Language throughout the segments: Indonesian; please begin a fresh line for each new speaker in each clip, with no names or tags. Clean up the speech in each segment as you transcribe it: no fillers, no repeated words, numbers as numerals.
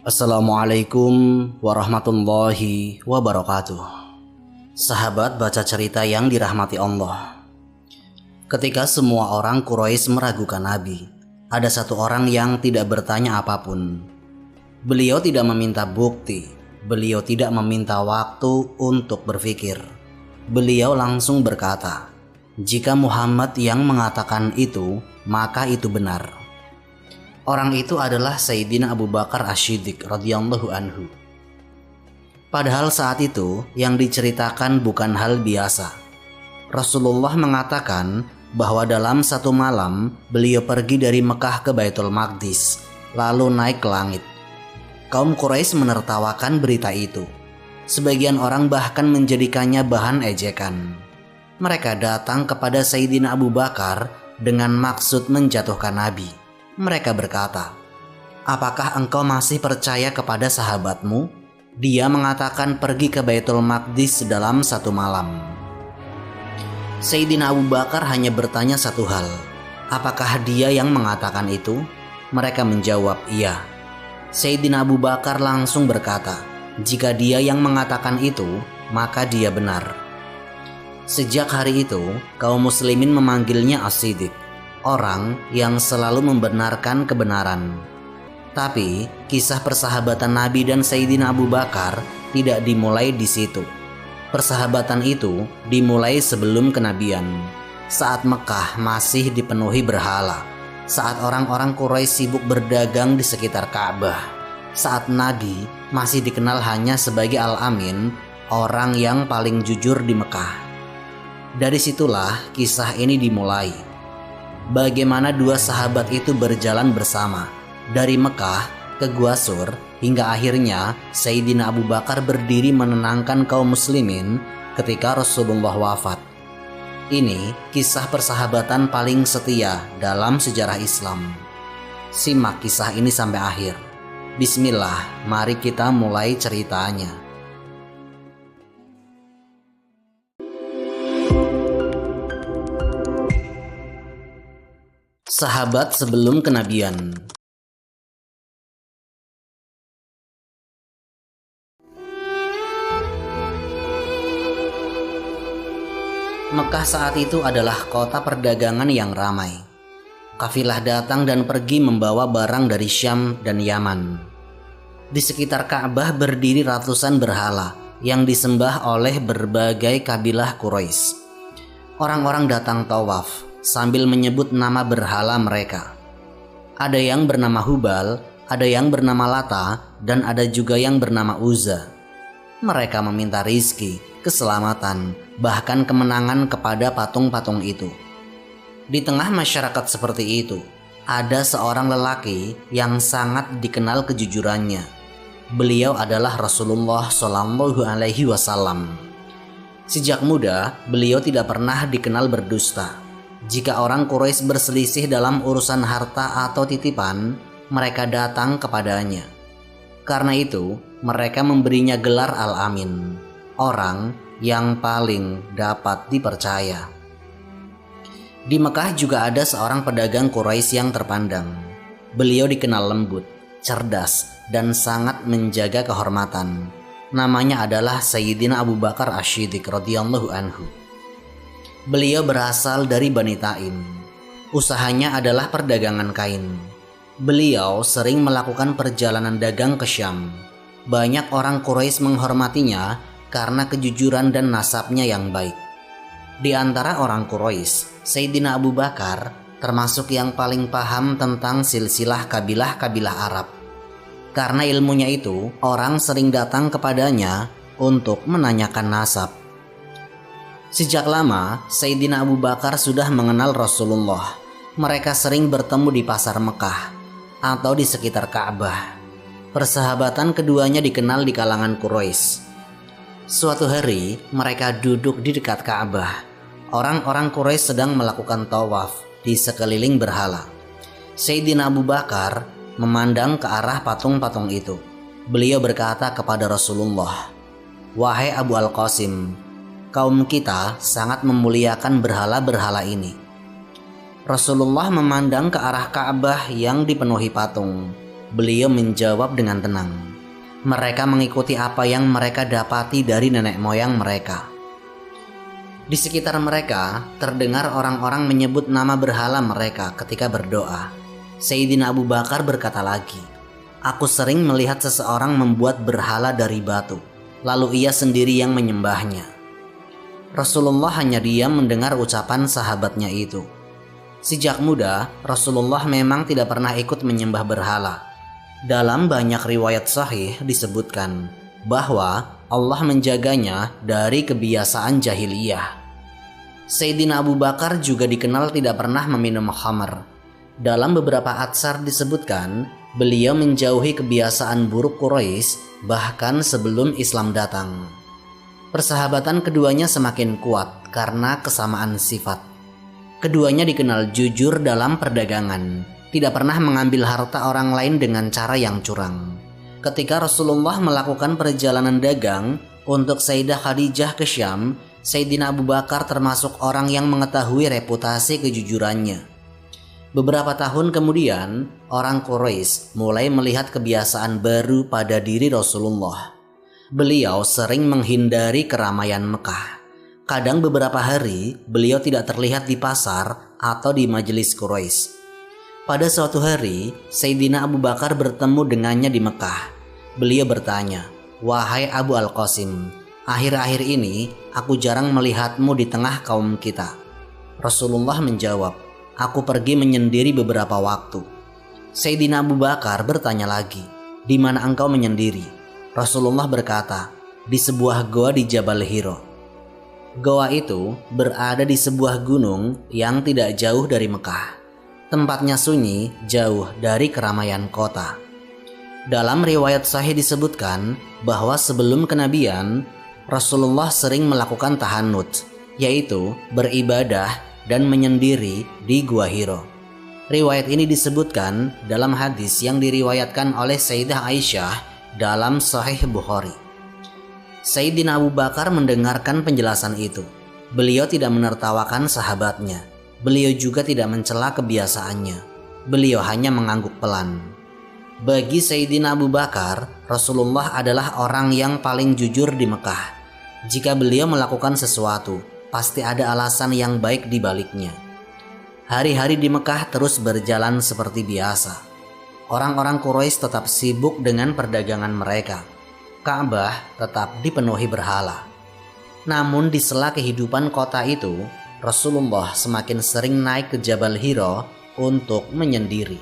Assalamualaikum warahmatullahi wabarakatuh. Sahabat baca cerita yang dirahmati Allah. Ketika semua orang Quraisy meragukan Nabi, ada satu orang yang tidak bertanya apapun. Beliau tidak meminta bukti, beliau tidak meminta waktu untuk berpikir. Beliau langsung berkata, "Jika Muhammad yang mengatakan itu, maka itu benar." Orang itu adalah Sayyidina Abu Bakar Asy-Syiddiq radhiyallahu anhu. Padahal saat itu yang diceritakan bukan hal biasa. Rasulullah mengatakan bahwa dalam satu malam beliau pergi dari Mekah ke Baitul Maqdis, lalu naik ke langit. Kaum Quraisy menertawakan berita itu. Sebagian orang bahkan menjadikannya bahan ejekan. Mereka datang kepada Sayyidina Abu Bakar dengan maksud menjatuhkan Nabi. Mereka berkata, "Apakah engkau masih percaya kepada sahabatmu? Dia mengatakan pergi ke Baitul Maqdis dalam satu malam." Sayyidina Abu Bakar hanya bertanya satu hal, apakah dia yang mengatakan itu? Mereka menjawab, "Iya." Sayyidina Abu Bakar langsung berkata, "Jika dia yang mengatakan itu, maka dia benar." Sejak hari itu, kaum muslimin memanggilnya As-Siddiq, orang yang selalu membenarkan kebenaran. Tapi kisah persahabatan Nabi dan Sayyidina Abu Bakar tidak dimulai di situ. Persahabatan itu dimulai sebelum kenabian, saat Mekah masih dipenuhi berhala, saat orang-orang Quraisy sibuk berdagang di sekitar Ka'bah, saat Nabi masih dikenal hanya sebagai Al-Amin, orang yang paling jujur di Mekah. Dari situlah kisah ini dimulai. Bagaimana dua sahabat itu berjalan bersama dari Mekah ke Gua Sur, hingga akhirnya Sayyidina Abu Bakar berdiri menenangkan kaum muslimin ketika Rasulullah wafat. Ini kisah persahabatan paling setia dalam sejarah Islam. Simak kisah ini sampai akhir. Bismillah, mari kita mulai ceritanya. Sahabat sebelum kenabian. Mekah saat itu adalah kota perdagangan yang ramai. Kafilah datang dan pergi membawa barang dari Syam dan Yaman. Di sekitar Ka'bah berdiri ratusan berhala yang disembah oleh berbagai kabilah Quraisy. Orang-orang datang tawaf sambil menyebut nama berhala mereka. Ada yang bernama Hubal, ada yang bernama Lata, dan ada juga yang bernama Uzza. Mereka meminta rizki, keselamatan, bahkan kemenangan kepada patung-patung itu. Di tengah masyarakat seperti itu, ada seorang lelaki yang sangat dikenal kejujurannya. Beliau adalah Rasulullah Shallallahu Alaihi Wasallam. Sejak muda, beliau tidak pernah dikenal berdusta. Jika orang Quraisy berselisih dalam urusan harta atau titipan, mereka datang kepadanya. Karena itu, mereka memberinya gelar Al-Amin, orang yang paling dapat dipercaya. Di Mekah juga ada seorang pedagang Quraisy yang terpandang. Beliau dikenal lembut, cerdas, dan sangat menjaga kehormatan. Namanya adalah Sayyidina Abu Bakar Asy-Syiddiq radhiyallahu anhu. Beliau berasal dari Bani Taim. Usahanya adalah perdagangan kain. Beliau sering melakukan perjalanan dagang ke Syam. Banyak orang Quraisy menghormatinya karena kejujuran dan nasabnya yang baik. Di antara orang Quraisy, Sayyidina Abu Bakar termasuk yang paling paham tentang silsilah kabilah-kabilah Arab. Karena ilmunya itu, orang sering datang kepadanya untuk menanyakan nasab. Sejak lama, Sayyidina Abu Bakar sudah mengenal Rasulullah. Mereka sering bertemu di pasar Mekah atau di sekitar Ka'bah. Persahabatan keduanya dikenal di kalangan Quraisy. Suatu hari, mereka duduk di dekat Ka'bah. Orang-orang Quraisy sedang melakukan tawaf di sekeliling berhala. Sayyidina Abu Bakar memandang ke arah patung-patung itu. Beliau berkata kepada Rasulullah, "Wahai Abu Al-Qasim, kaum kita sangat memuliakan berhala-berhala ini." Rasulullah memandang ke arah Ka'bah yang dipenuhi patung. Beliau menjawab dengan tenang. Mereka mengikuti apa yang mereka dapati dari nenek moyang mereka. Di sekitar mereka terdengar orang-orang menyebut nama berhala mereka ketika berdoa. Sayyidina Abu Bakar berkata lagi, "Aku sering melihat seseorang membuat berhala dari batu, lalu ia sendiri yang menyembahnya." Rasulullah hanya diam mendengar ucapan sahabatnya itu. Sejak muda, Rasulullah memang tidak pernah ikut menyembah berhala. Dalam banyak riwayat sahih disebutkan bahwa Allah menjaganya dari kebiasaan jahiliyah. Sayyidina Abu Bakar juga dikenal tidak pernah meminum khamar. Dalam beberapa atsar disebutkan, beliau menjauhi kebiasaan buruk Quraisy bahkan sebelum Islam datang. Persahabatan keduanya semakin kuat karena kesamaan sifat. Keduanya dikenal jujur dalam perdagangan, tidak pernah mengambil harta orang lain dengan cara yang curang. Ketika Rasulullah melakukan perjalanan dagang untuk Sayyidah Khadijah ke Syam, Sayyidina Abu Bakar termasuk orang yang mengetahui reputasi kejujurannya. Beberapa tahun kemudian, orang Quraisy mulai melihat kebiasaan baru pada diri Rasulullah. Beliau sering menghindari keramaian Mekah. Kadang beberapa hari beliau tidak terlihat di pasar atau di majelis Quraisy. Pada suatu hari, Sayyidina Abu Bakar bertemu dengannya di Mekah. Beliau bertanya, "Wahai Abu Al-Qasim, akhir-akhir ini aku jarang melihatmu di tengah kaum kita." Rasulullah menjawab, "Aku pergi menyendiri beberapa waktu." Sayyidina Abu Bakar bertanya lagi, "Di mana engkau menyendiri?" Rasulullah berkata, "Di sebuah goa di Jabal Hiro." Goa itu berada di sebuah gunung yang tidak jauh dari Mekah. Tempatnya sunyi, jauh dari keramaian kota. Dalam riwayat sahih disebutkan bahwa sebelum kenabian, Rasulullah sering melakukan tahanut, yaitu beribadah dan menyendiri di Gua Hiro. Riwayat ini disebutkan dalam hadis yang diriwayatkan oleh Sayyidah Aisyah dalam Sahih Bukhari. Sayyidina Abu Bakar mendengarkan penjelasan itu. Beliau tidak menertawakan sahabatnya. Beliau juga tidak mencela kebiasaannya. Beliau hanya mengangguk pelan. Bagi Sayyidina Abu Bakar, Rasulullah adalah orang yang paling jujur di Mekah. Jika beliau melakukan sesuatu, pasti ada alasan yang baik di baliknya. Hari-hari di Mekah terus berjalan seperti biasa. Orang-orang Quraisy tetap sibuk dengan perdagangan mereka. Ka'bah tetap dipenuhi berhala. Namun di sela kehidupan kota itu, Rasulullah semakin sering naik ke Jabal Hiro untuk menyendiri.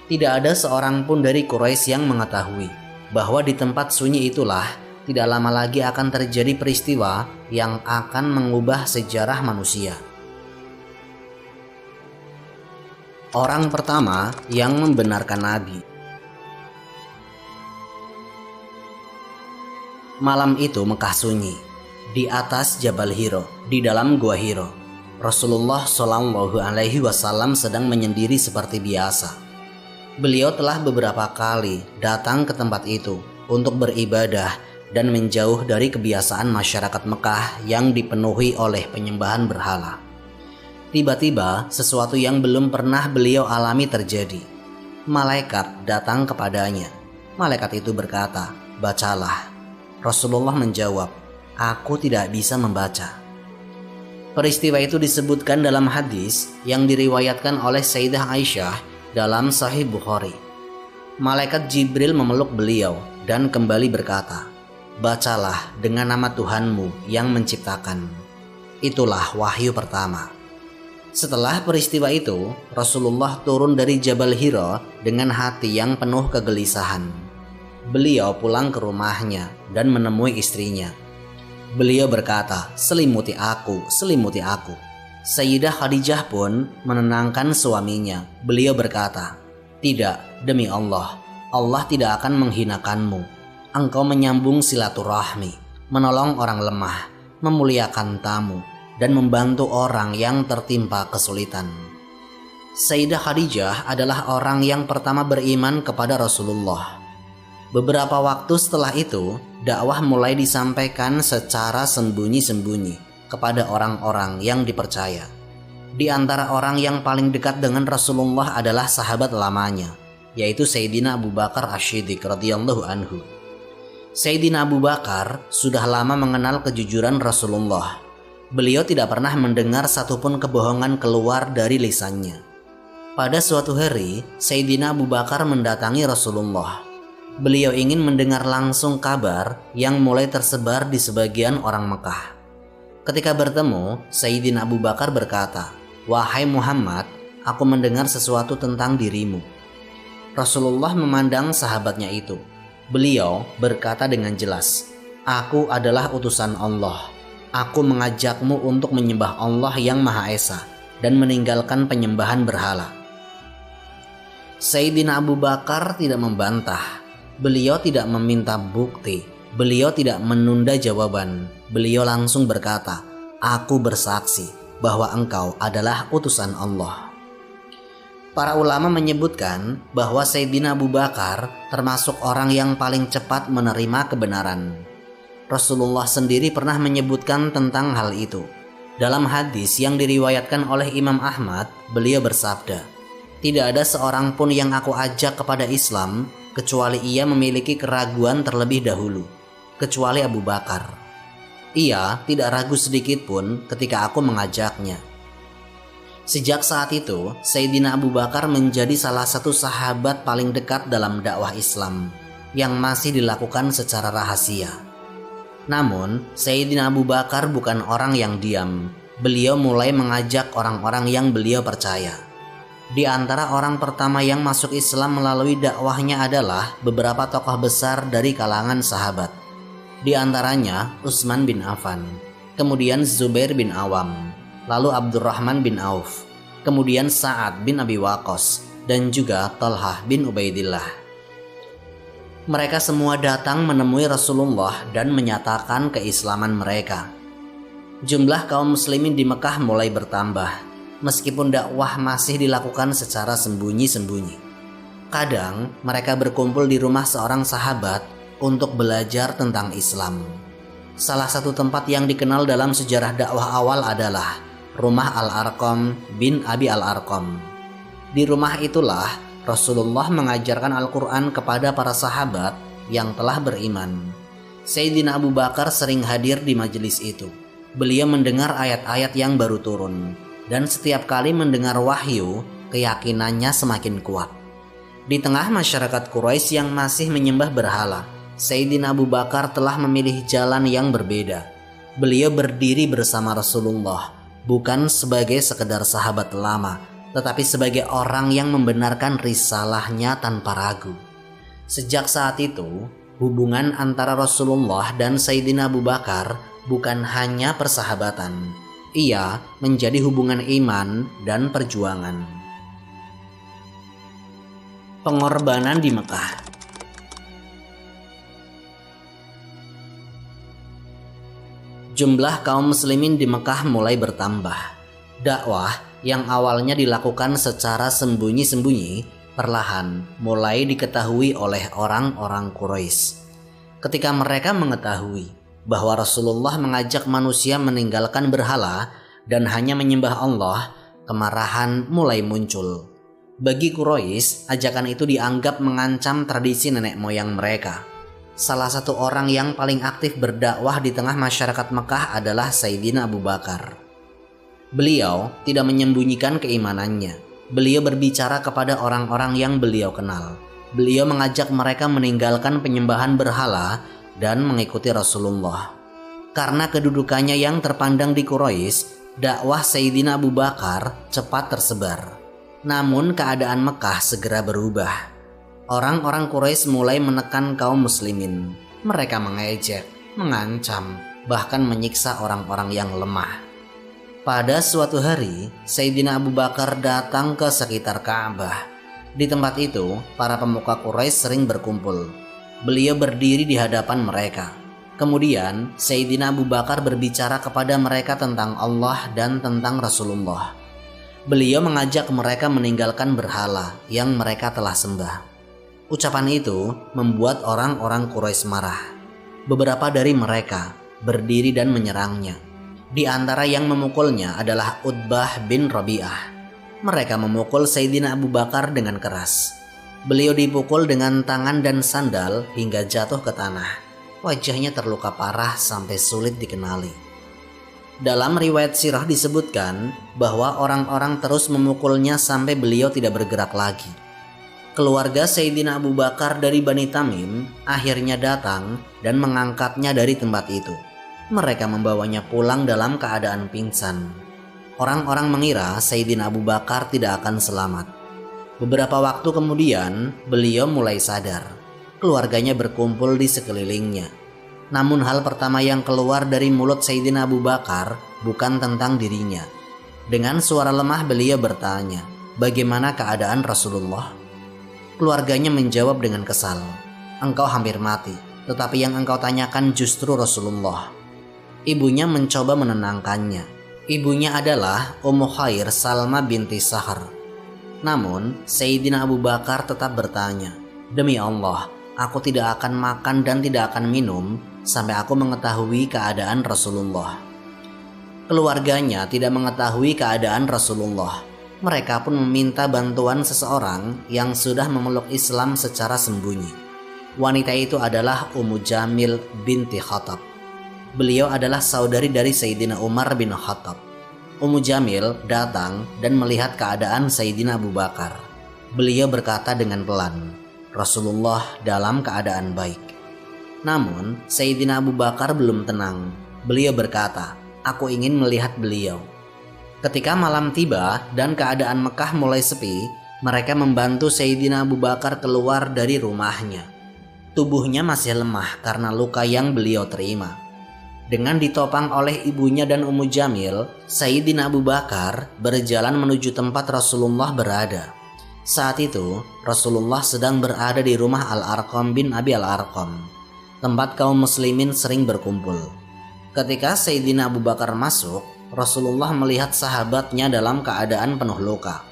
Tidak ada seorang pun dari Quraisy yang mengetahui bahwa di tempat sunyi itulah tidak lama lagi akan terjadi peristiwa yang akan mengubah sejarah manusia. Orang pertama yang membenarkan Nabi. Malam itu Mekah sunyi. Di atas Jabal Hiro, di dalam Gua Hiro, Rasulullah Shallallahu Alaihi Wasallam sedang menyendiri seperti biasa. Beliau telah beberapa kali datang ke tempat itu untuk beribadah dan menjauh dari kebiasaan masyarakat Mekah yang dipenuhi oleh penyembahan berhala. Tiba-tiba sesuatu yang belum pernah beliau alami terjadi. Malaikat datang kepadanya. Malaikat itu berkata, "Bacalah." Rasulullah menjawab, "Aku tidak bisa membaca." Peristiwa itu disebutkan dalam hadis yang diriwayatkan oleh Sayyidah Aisyah dalam Sahih Bukhari. Malaikat Jibril memeluk beliau dan kembali berkata, "Bacalah dengan nama Tuhanmu yang menciptakan." Itulah wahyu pertama. Setelah peristiwa itu, Rasulullah turun dari Jabal Hiro dengan hati yang penuh kegelisahan. Beliau pulang ke rumahnya dan menemui istrinya. Beliau berkata, "Selimuti aku, selimuti aku." Sayyidah Khadijah pun menenangkan suaminya. Beliau berkata, "Tidak, demi Allah, Allah tidak akan menghinakanmu. Engkau menyambung silaturahmi, menolong orang lemah, memuliakan tamu, dan membantu orang yang tertimpa kesulitan." Sayyidah Khadijah adalah orang yang pertama beriman kepada Rasulullah. Beberapa waktu setelah itu, dakwah mulai disampaikan secara sembunyi-sembunyi kepada orang-orang yang dipercaya. Di antara orang yang paling dekat dengan Rasulullah adalah sahabat lamanya, yaitu Sayyidina Abu Bakar Asy-Syiddiq radhiyallahu anhu. Sayyidina Abu Bakar sudah lama mengenal kejujuran Rasulullah. Beliau tidak pernah mendengar satupun kebohongan keluar dari lisannya. Pada suatu hari, Sayyidina Abu Bakar mendatangi Rasulullah. Beliau ingin mendengar langsung kabar yang mulai tersebar di sebagian orang Mekah. Ketika bertemu, Sayyidina Abu Bakar berkata, "Wahai Muhammad, aku mendengar sesuatu tentang dirimu." Rasulullah memandang sahabatnya itu. Beliau berkata dengan jelas, "Aku adalah utusan Allah. Aku mengajakmu untuk menyembah Allah yang Maha Esa dan meninggalkan penyembahan berhala." Sayyidina Abu Bakar tidak membantah. Beliau tidak meminta bukti. Beliau tidak menunda jawaban. Beliau langsung berkata, "Aku bersaksi bahwa engkau adalah utusan Allah." Para ulama menyebutkan bahwa Sayyidina Abu Bakar termasuk orang yang paling cepat menerima kebenaran. Rasulullah sendiri pernah menyebutkan tentang hal itu. Dalam hadis yang diriwayatkan oleh Imam Ahmad, beliau bersabda, "Tidak ada seorang pun yang aku ajak kepada Islam kecuali ia memiliki keraguan terlebih dahulu, kecuali Abu Bakar. Ia tidak ragu sedikit pun ketika aku mengajaknya." Sejak saat itu, Sayyidina Abu Bakar menjadi salah satu sahabat paling dekat dalam dakwah Islam yang masih dilakukan secara rahasia. Namun, Sayyidina Abu Bakar bukan orang yang diam. Beliau mulai mengajak orang-orang yang beliau percaya. Di antara orang pertama yang masuk Islam melalui dakwahnya adalah beberapa tokoh besar dari kalangan sahabat. Di antaranya Utsman bin Affan, kemudian Zubair bin Awam, lalu Abdurrahman bin Auf, kemudian Sa'ad bin Abi Waqqas, dan juga Talhah bin Ubaidillah. Mereka semua datang menemui Rasulullah dan menyatakan keislaman mereka. Jumlah kaum muslimin di Mekah mulai bertambah, meskipun dakwah masih dilakukan secara sembunyi-sembunyi. Kadang mereka berkumpul di rumah seorang sahabat untuk belajar tentang Islam. Salah satu tempat yang dikenal dalam sejarah dakwah awal adalah rumah Al-Arqam bin Abi Al-Arqam. Di rumah itulah Rasulullah mengajarkan Al-Quran kepada para sahabat yang telah beriman. Sayyidina Abu Bakar sering hadir di majelis itu. Beliau mendengar ayat-ayat yang baru turun, dan setiap kali mendengar wahyu, keyakinannya semakin kuat. Di tengah masyarakat Quraisy yang masih menyembah berhala, Sayyidina Abu Bakar telah memilih jalan yang berbeda. Beliau berdiri bersama Rasulullah, bukan sebagai sekedar sahabat lama, tetapi sebagai orang yang membenarkan risalahnya tanpa ragu. Sejak saat itu, hubungan antara Rasulullah dan Sayyidina Abu Bakar bukan hanya persahabatan. Ia menjadi hubungan iman dan perjuangan. Pengorbanan di Mekah. Jumlah kaum muslimin di Mekah mulai bertambah. Dakwah yang awalnya dilakukan secara sembunyi-sembunyi perlahan mulai diketahui oleh orang-orang Quraisy. Ketika mereka mengetahui bahwa Rasulullah mengajak manusia meninggalkan berhala dan hanya menyembah Allah, kemarahan mulai muncul. Bagi Quraisy, ajakan itu dianggap mengancam tradisi nenek moyang mereka. Salah satu orang yang paling aktif berdakwah di tengah masyarakat Mekah adalah Sayyidina Abu Bakar. Beliau tidak menyembunyikan keimanannya. Beliau berbicara kepada orang-orang yang beliau kenal. Beliau mengajak mereka meninggalkan penyembahan berhala dan mengikuti Rasulullah. Karena kedudukannya yang terpandang di Quraisy, dakwah Sayyidina Abu Bakar cepat tersebar. Namun keadaan Mekah segera berubah. Orang-orang Quraisy mulai menekan kaum muslimin. Mereka mengejek, mengancam, bahkan menyiksa orang-orang yang lemah. Pada suatu hari, Sayyidina Abu Bakar datang ke sekitar Ka'bah. Di tempat itu, para pemuka Quraisy sering berkumpul. Beliau berdiri di hadapan mereka. Kemudian, Sayyidina Abu Bakar berbicara kepada mereka tentang Allah dan tentang Rasulullah. Beliau mengajak mereka meninggalkan berhala yang mereka telah sembah. Ucapan itu membuat orang-orang Quraisy marah. Beberapa dari mereka berdiri dan menyerangnya. Di antara yang memukulnya adalah Utbah bin Rabi'ah. Mereka memukul Sayyidina Abu Bakar dengan keras. Beliau dipukul dengan tangan dan sandal hingga jatuh ke tanah. Wajahnya terluka parah sampai sulit dikenali. Dalam riwayat sirah disebutkan bahwa orang-orang terus memukulnya sampai beliau tidak bergerak lagi. Keluarga Sayyidina Abu Bakar dari Bani Tamim akhirnya datang dan mengangkatnya dari tempat itu. Mereka membawanya pulang dalam keadaan pingsan. Orang-orang mengira Sayyidina Abu Bakar tidak akan selamat. Beberapa waktu kemudian beliau mulai sadar. Keluarganya berkumpul di sekelilingnya. Namun hal pertama yang keluar dari mulut Sayyidina Abu Bakar bukan tentang dirinya. Dengan suara lemah beliau bertanya, "Bagaimana keadaan Rasulullah?" Keluarganya menjawab dengan kesal, "Engkau hampir mati, tetapi yang engkau tanyakan justru Rasulullah." Ibunya mencoba menenangkannya. Ibunya adalah Ummu Khair Salma binti Sahar. Namun Sayyidina Abu Bakar tetap bertanya, "Demi Allah, aku tidak akan makan dan tidak akan minum sampai aku mengetahui keadaan Rasulullah." Keluarganya tidak mengetahui keadaan Rasulullah. Mereka pun meminta bantuan seseorang yang sudah memeluk Islam secara sembunyi. Wanita itu adalah Ummu Jamil binti Khattab. Beliau adalah saudari dari Sayyidina Umar bin Khattab. Ummu Jamil datang dan melihat keadaan Sayyidina Abu Bakar. Beliau berkata dengan pelan, "Rasulullah dalam keadaan baik." Namun Sayyidina Abu Bakar belum tenang. Beliau berkata, "Aku ingin melihat beliau." Ketika malam tiba dan keadaan Mekah mulai sepi, mereka membantu Sayyidina Abu Bakar keluar dari rumahnya. Tubuhnya masih lemah karena luka yang beliau terima. Dengan ditopang oleh ibunya dan Ummu Jamil, Sayyidina Abu Bakar berjalan menuju tempat Rasulullah berada. Saat itu, Rasulullah sedang berada di rumah Al-Arqam bin Abi Al-Arqam, tempat kaum muslimin sering berkumpul. Ketika Sayyidina Abu Bakar masuk, Rasulullah melihat sahabatnya dalam keadaan penuh luka.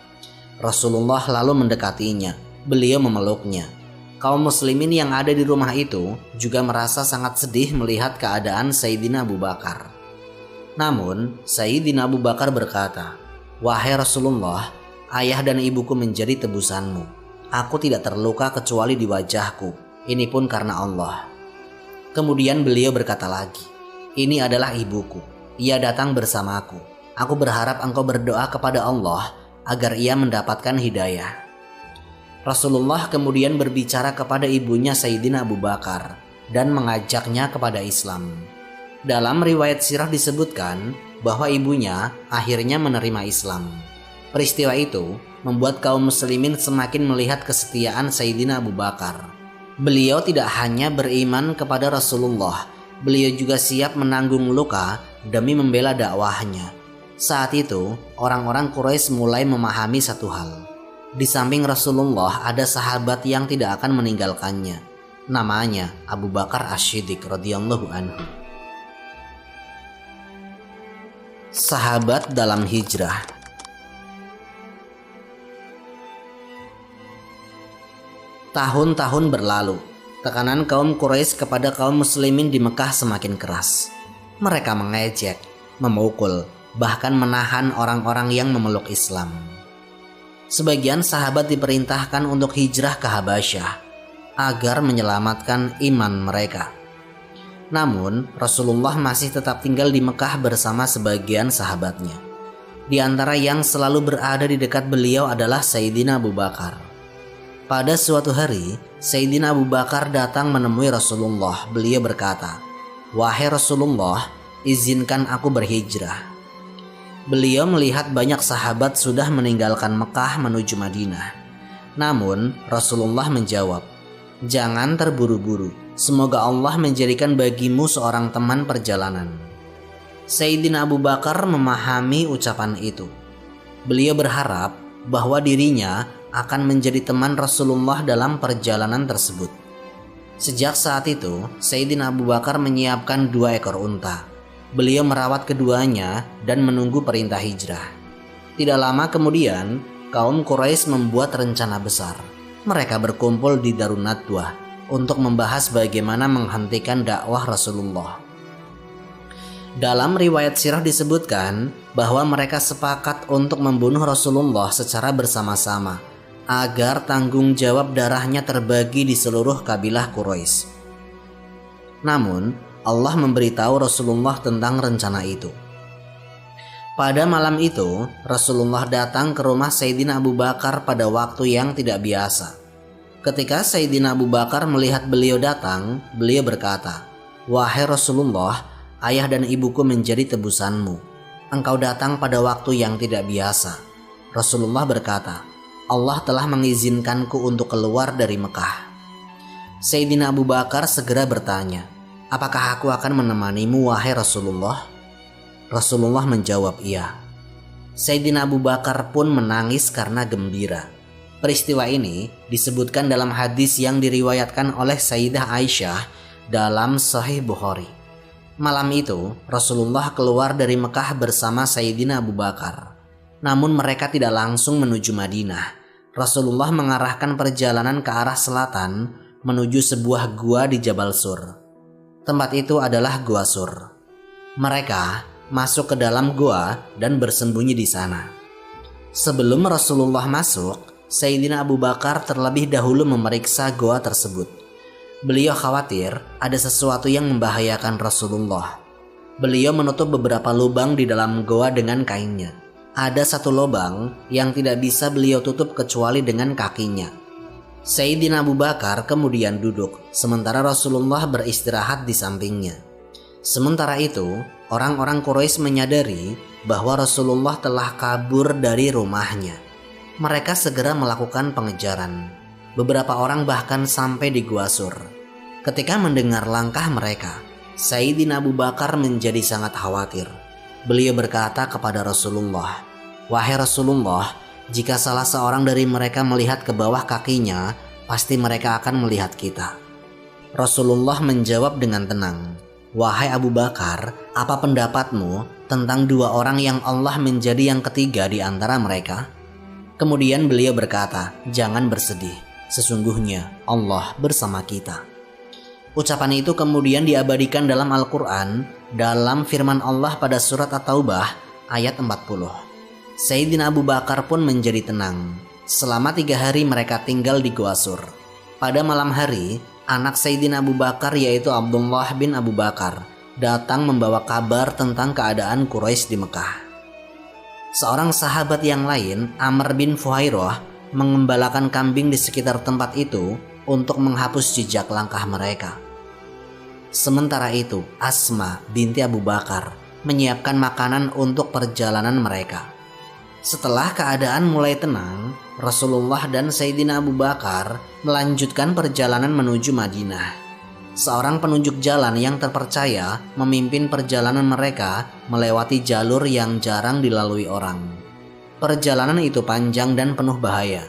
Rasulullah lalu mendekatinya. Beliau memeluknya. Kaum muslimin yang ada di rumah itu juga merasa sangat sedih melihat keadaan Sayyidina Abu Bakar. Namun, Sayyidina Abu Bakar berkata, "Wahai Rasulullah, ayah dan ibuku menjadi tebusanmu. Aku tidak terluka kecuali di wajahku. Ini pun karena Allah." Kemudian beliau berkata lagi, "Ini adalah ibuku. Ia datang bersamaku. Aku berharap engkau berdoa kepada Allah agar ia mendapatkan hidayah." Rasulullah kemudian berbicara kepada ibunya Sayyidina Abu Bakar dan mengajaknya kepada Islam. Dalam riwayat sirah disebutkan bahwa ibunya akhirnya menerima Islam. Peristiwa itu membuat kaum muslimin semakin melihat kesetiaan Sayyidina Abu Bakar. Beliau tidak hanya beriman kepada Rasulullah, beliau juga siap menanggung luka demi membela dakwahnya. Saat itu, orang-orang Quraisy mulai memahami satu hal. Di samping Rasulullah ada sahabat yang tidak akan meninggalkannya. Namanya Abu Bakar Asy-Syiddiq radhiyallahu anhu. Sahabat dalam hijrah. Tahun-tahun berlalu, tekanan kaum Quraisy kepada kaum muslimin di Mekah semakin keras. Mereka mengejek, memukul, bahkan menahan orang-orang yang memeluk Islam. Sebagian sahabat diperintahkan untuk hijrah ke Habasyah agar menyelamatkan iman mereka. Namun Rasulullah masih tetap tinggal di Mekah bersama sebagian sahabatnya. Di antara yang selalu berada di dekat beliau adalah Sayyidina Abu Bakar. Pada suatu hari, Sayyidina Abu Bakar datang menemui Rasulullah. Beliau berkata, "Wahai Rasulullah, izinkan aku berhijrah." Beliau melihat banyak sahabat sudah meninggalkan Mekah menuju Madinah. Namun Rasulullah menjawab, "Jangan terburu-buru. Semoga Allah menjadikan bagimu seorang teman perjalanan." Sayyidina Abu Bakar memahami ucapan itu. Beliau berharap bahwa dirinya akan menjadi teman Rasulullah dalam perjalanan tersebut. Sejak saat itu, Sayyidina Abu Bakar menyiapkan 2 ekor unta. Beliau merawat keduanya dan menunggu perintah hijrah. Tidak lama kemudian, kaum Quraisy membuat rencana besar. Mereka berkumpul di Darun Nadwah untuk membahas bagaimana menghentikan dakwah Rasulullah. Dalam riwayat sirah disebutkan bahwa mereka sepakat untuk membunuh Rasulullah secara bersama-sama agar tanggung jawab darahnya terbagi di seluruh kabilah Quraisy. Namun, Allah memberitahu Rasulullah tentang rencana itu. Pada malam itu, Rasulullah datang ke rumah Sayyidina Abu Bakar pada waktu yang tidak biasa. Ketika Sayyidina Abu Bakar melihat beliau datang, beliau berkata, "Wahai Rasulullah, ayah dan ibuku menjadi tebusanmu. Engkau datang pada waktu yang tidak biasa." Rasulullah berkata, "Allah telah mengizinkanku untuk keluar dari Mekah." Sayyidina Abu Bakar segera bertanya, "Apakah aku akan menemanimu, wahai Rasulullah?" Rasulullah menjawab, "Iya." Sayyidina Abu Bakar pun menangis karena gembira. Peristiwa ini disebutkan dalam hadis yang diriwayatkan oleh Sayyidah Aisyah dalam Sahih Bukhari. Malam itu Rasulullah keluar dari Mekah bersama Sayyidina Abu Bakar. Namun mereka tidak langsung menuju Madinah. Rasulullah mengarahkan perjalanan ke arah selatan menuju sebuah gua di Jabal Sur. Tempat itu adalah Gua Sur. Mereka masuk ke dalam gua dan bersembunyi di sana. Sebelum Rasulullah masuk, Sayyidina Abu Bakar terlebih dahulu memeriksa gua tersebut. Beliau khawatir ada sesuatu yang membahayakan Rasulullah. Beliau menutup beberapa lubang di dalam gua dengan kainnya. Ada satu lubang yang tidak bisa beliau tutup kecuali dengan kakinya. Sayyidina Abu Bakar kemudian duduk, sementara Rasulullah beristirahat di sampingnya. Sementara itu, orang-orang Quraisy menyadari bahwa Rasulullah telah kabur dari rumahnya. Mereka segera melakukan pengejaran. Beberapa orang bahkan sampai di Gua Sur. Ketika mendengar langkah mereka, Sayyidina Abu Bakar menjadi sangat khawatir. Beliau berkata kepada Rasulullah, "Wahai Rasulullah, jika salah seorang dari mereka melihat ke bawah kakinya, pasti mereka akan melihat kita." Rasulullah menjawab dengan tenang, "Wahai Abu Bakar, apa pendapatmu tentang dua orang yang Allah menjadi yang ketiga di antara mereka?" Kemudian beliau berkata, "Jangan bersedih, sesungguhnya Allah bersama kita." Ucapan itu kemudian diabadikan dalam Al-Quran dalam firman Allah pada surat At-Taubah ayat 40. Sayyidina Abu Bakar pun menjadi tenang. Selama 3 hari mereka tinggal di Gua Sur. Pada malam hari, anak Sayyidina Abu Bakar yaitu Abdullah bin Abu Bakar datang membawa kabar tentang keadaan Quraisy di Mekah. Seorang sahabat yang lain, Amr bin Fuhairah, mengembalakan kambing di sekitar tempat itu untuk menghapus jejak langkah mereka. Sementara itu, Asma binti Abu Bakar menyiapkan makanan untuk perjalanan mereka. Setelah keadaan mulai tenang, Rasulullah dan Sayyidina Abu Bakar melanjutkan perjalanan menuju Madinah. Seorang penunjuk jalan yang terpercaya memimpin perjalanan mereka melewati jalur yang jarang dilalui orang. Perjalanan itu panjang dan penuh bahaya.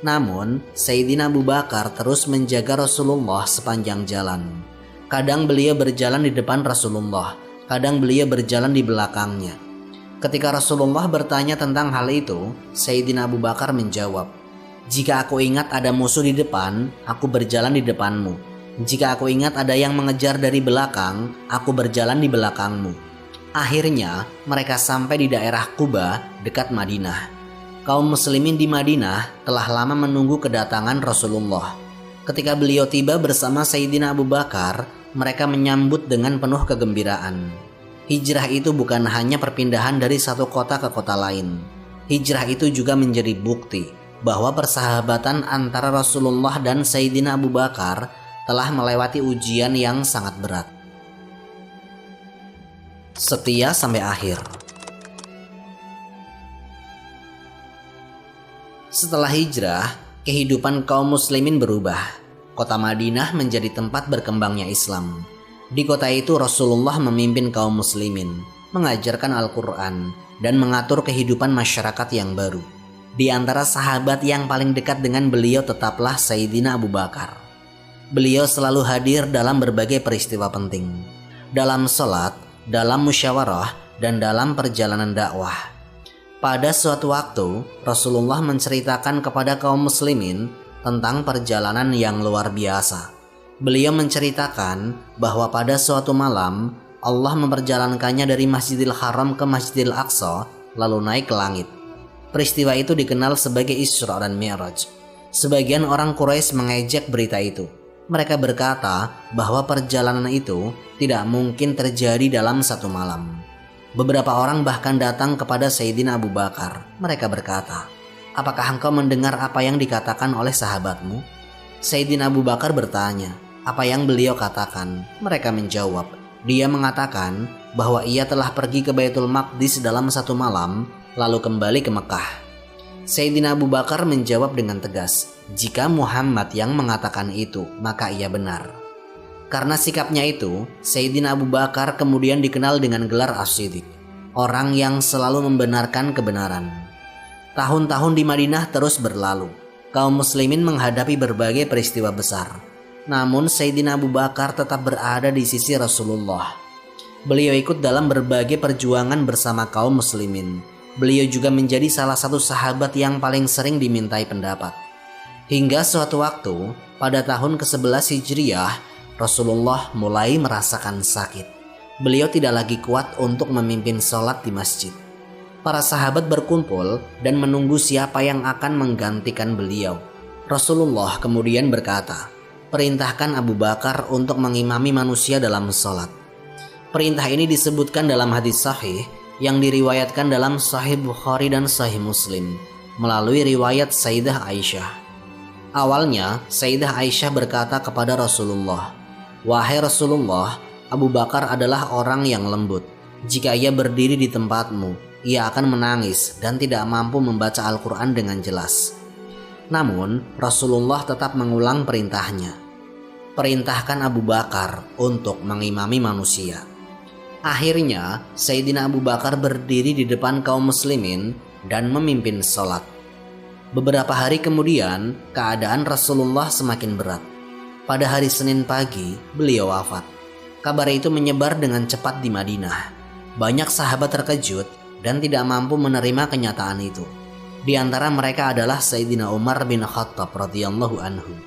Namun, Sayyidina Abu Bakar terus menjaga Rasulullah sepanjang jalan. Kadang beliau berjalan di depan Rasulullah, kadang beliau berjalan di belakangnya. Ketika Rasulullah bertanya tentang hal itu, Sayyidina Abu Bakar menjawab, "Jika aku ingat ada musuh di depan, aku berjalan di depanmu. Jika aku ingat ada yang mengejar dari belakang, aku berjalan di belakangmu." Akhirnya, mereka sampai di daerah Quba dekat Madinah. Kaum muslimin di Madinah telah lama menunggu kedatangan Rasulullah. Ketika beliau tiba bersama Sayyidina Abu Bakar, mereka menyambut dengan penuh kegembiraan. Hijrah itu bukan hanya perpindahan dari satu kota ke kota lain. Hijrah itu juga menjadi bukti bahwa persahabatan antara Rasulullah dan Sayyidina Abu Bakar telah melewati ujian yang sangat berat. Setia sampai akhir. Setelah hijrah, kehidupan kaum muslimin berubah. Kota Madinah menjadi tempat berkembangnya Islam. Di kota itu Rasulullah memimpin kaum muslimin, mengajarkan Al-Quran, dan mengatur kehidupan masyarakat yang baru. Di antara sahabat yang paling dekat dengan beliau tetaplah Sayyidina Abu Bakar. Beliau selalu hadir dalam berbagai peristiwa penting. Dalam sholat, dalam musyawarah, dan dalam perjalanan dakwah. Pada suatu waktu, Rasulullah menceritakan kepada kaum muslimin tentang perjalanan yang luar biasa. Beliau menceritakan bahwa pada suatu malam, Allah memperjalankannya dari Masjidil Haram ke Masjidil Aqsa, lalu naik ke langit. Peristiwa itu dikenal sebagai Isra dan Mi'raj. Sebagian orang Quraisy mengejek berita itu. Mereka berkata bahwa perjalanan itu tidak mungkin terjadi dalam satu malam. Beberapa orang bahkan datang kepada Sayyidina Abu Bakar. Mereka berkata, "Apakah engkau mendengar apa yang dikatakan oleh sahabatmu?" Sayyidina Abu Bakar bertanya, "Apa yang beliau katakan?" Mereka menjawab, "Dia mengatakan bahwa ia telah pergi ke Baitul Maqdis dalam satu malam, lalu kembali ke Mekah." Sayyidina Abu Bakar menjawab dengan tegas, "Jika Muhammad yang mengatakan itu, maka ia benar." Karena sikapnya itu, Sayyidina Abu Bakar kemudian dikenal dengan gelar As-Siddiq, orang yang selalu membenarkan kebenaran. Tahun-tahun di Madinah terus berlalu. Kaum muslimin menghadapi berbagai peristiwa besar. Namun Sayyidina Abu Bakar tetap berada di sisi Rasulullah. Beliau ikut dalam berbagai perjuangan bersama kaum muslimin. Beliau juga menjadi salah satu sahabat yang paling sering dimintai pendapat. Hingga suatu waktu, pada tahun ke-11 Hijriah, Rasulullah mulai merasakan sakit. Beliau tidak lagi kuat untuk memimpin sholat di masjid. Para sahabat berkumpul dan menunggu siapa yang akan menggantikan beliau. Rasulullah kemudian berkata, "Perintahkan Abu Bakar untuk mengimami manusia dalam sholat." Perintah ini disebutkan dalam hadis sahih yang diriwayatkan dalam Sahih Bukhari dan Sahih Muslim melalui riwayat Sayyidah Aisyah. Awalnya Sayyidah Aisyah berkata kepada Rasulullah, "Wahai Rasulullah, Abu Bakar adalah orang yang lembut. Jika ia berdiri di tempatmu, ia akan menangis dan tidak mampu membaca Al-Quran dengan jelas." Namun Rasulullah tetap mengulang perintahnya. Perintahkan Abu Bakar untuk mengimami manusia. Akhirnya Sayyidina Abu Bakar berdiri di depan kaum muslimin dan memimpin sholat. Beberapa hari kemudian keadaan Rasulullah semakin berat. Pada hari Senin pagi, beliau wafat. Kabar itu menyebar dengan cepat di Madinah. Banyak sahabat terkejut dan tidak mampu menerima kenyataan itu. Di antara mereka adalah Sayyidina Umar bin Khattab radhiyallahu anhu.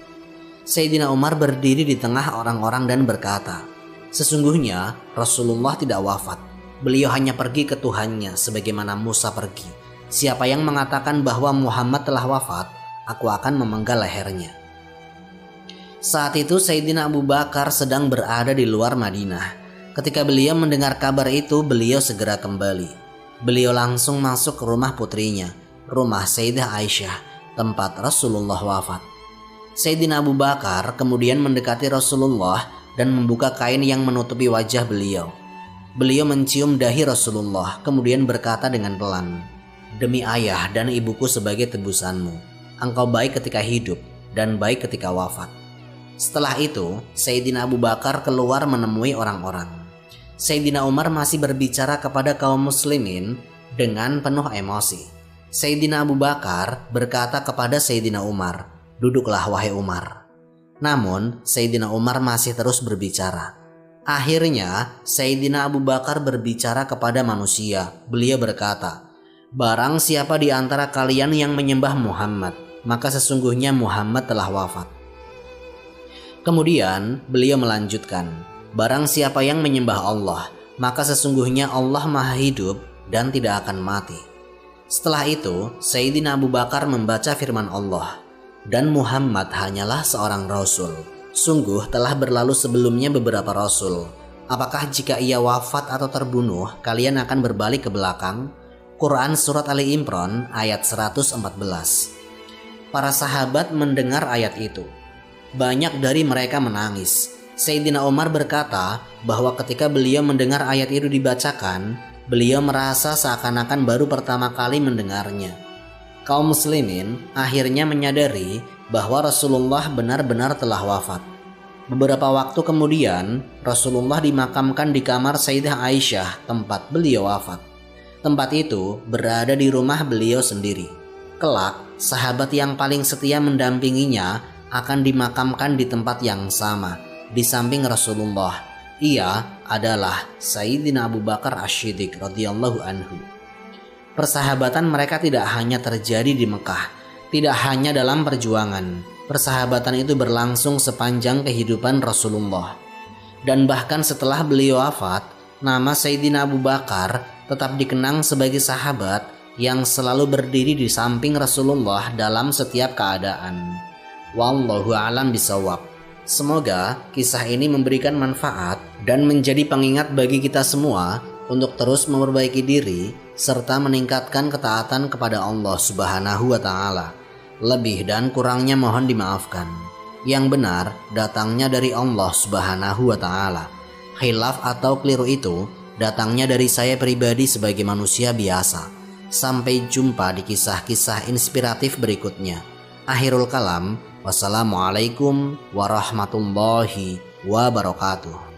Sayyidina Umar berdiri di tengah orang-orang dan berkata, "Sesungguhnya Rasulullah tidak wafat. Beliau hanya pergi ke Tuhannya sebagaimana Musa pergi. Siapa yang mengatakan bahwa Muhammad telah wafat, aku akan memenggal lehernya." Saat itu Sayyidina Abu Bakar sedang berada di luar Madinah. Ketika beliau mendengar kabar itu, beliau segera kembali. Beliau langsung masuk ke rumah putrinya, rumah Sayyidah Aisyah, tempat Rasulullah wafat. Sayyidina Abu Bakar kemudian mendekati Rasulullah dan membuka kain yang menutupi wajah beliau. Beliau mencium dahi Rasulullah, kemudian berkata dengan pelan, "Demi ayah dan ibuku sebagai tebusanmu, engkau baik ketika hidup dan baik ketika wafat." Setelah itu, Sayyidina Abu Bakar keluar menemui orang-orang. Sayyidina Umar masih berbicara kepada kaum muslimin dengan penuh emosi. Sayyidina Abu Bakar berkata kepada Sayyidina Umar, "Duduklah wahai Umar." Namun, Sayyidina Umar masih terus berbicara. Akhirnya, Sayyidina Abu Bakar berbicara kepada manusia. Beliau berkata, "Barang siapa di antara kalian yang menyembah Muhammad, maka sesungguhnya Muhammad telah wafat." Kemudian beliau melanjutkan, "Barang siapa yang menyembah Allah, maka sesungguhnya Allah Maha Hidup dan tidak akan mati." Setelah itu, Sayyidina Abu Bakar membaca firman Allah, "Dan Muhammad hanyalah seorang Rasul. Sungguh telah berlalu sebelumnya beberapa Rasul. Apakah jika ia wafat atau terbunuh, kalian akan berbalik ke belakang?" Quran Surat Ali Imran ayat 114. Para sahabat mendengar ayat itu. Banyak dari mereka menangis. Sayyidina Umar berkata bahwa ketika beliau mendengar ayat itu dibacakan, beliau merasa seakan-akan baru pertama kali mendengarnya. Kaum muslimin akhirnya menyadari bahwa Rasulullah benar-benar telah wafat. Beberapa waktu kemudian, Rasulullah dimakamkan di kamar Sayyidah Aisyah, tempat beliau wafat. Tempat itu berada di rumah beliau sendiri. Kelak, sahabat yang paling setia mendampinginya akan dimakamkan di tempat yang sama, di samping Rasulullah. Ia adalah Sayyidina Abu Bakar As-Siddiq radhiyallahu anhu. Persahabatan mereka tidak hanya terjadi di Mekah, tidak hanya dalam perjuangan. Persahabatan itu berlangsung sepanjang kehidupan Rasulullah. Dan bahkan setelah beliau wafat, nama Sayyidina Abu Bakar tetap dikenang sebagai sahabat yang selalu berdiri di samping Rasulullah dalam setiap keadaan. Wallahu a'lam bishawab. Semoga kisah ini memberikan manfaat dan menjadi pengingat bagi kita semua untuk terus memperbaiki diri serta meningkatkan ketaatan kepada Allah Subhanahu wa Ta'ala. Lebih dan kurangnya mohon dimaafkan. Yang benar datangnya dari Allah Subhanahu wa Ta'ala. Khilaf atau keliru itu datangnya dari saya pribadi sebagai manusia biasa. Sampai jumpa di kisah-kisah inspiratif berikutnya. Akhirul kalam, wassalamualaikum warahmatullahi wabarakatuh.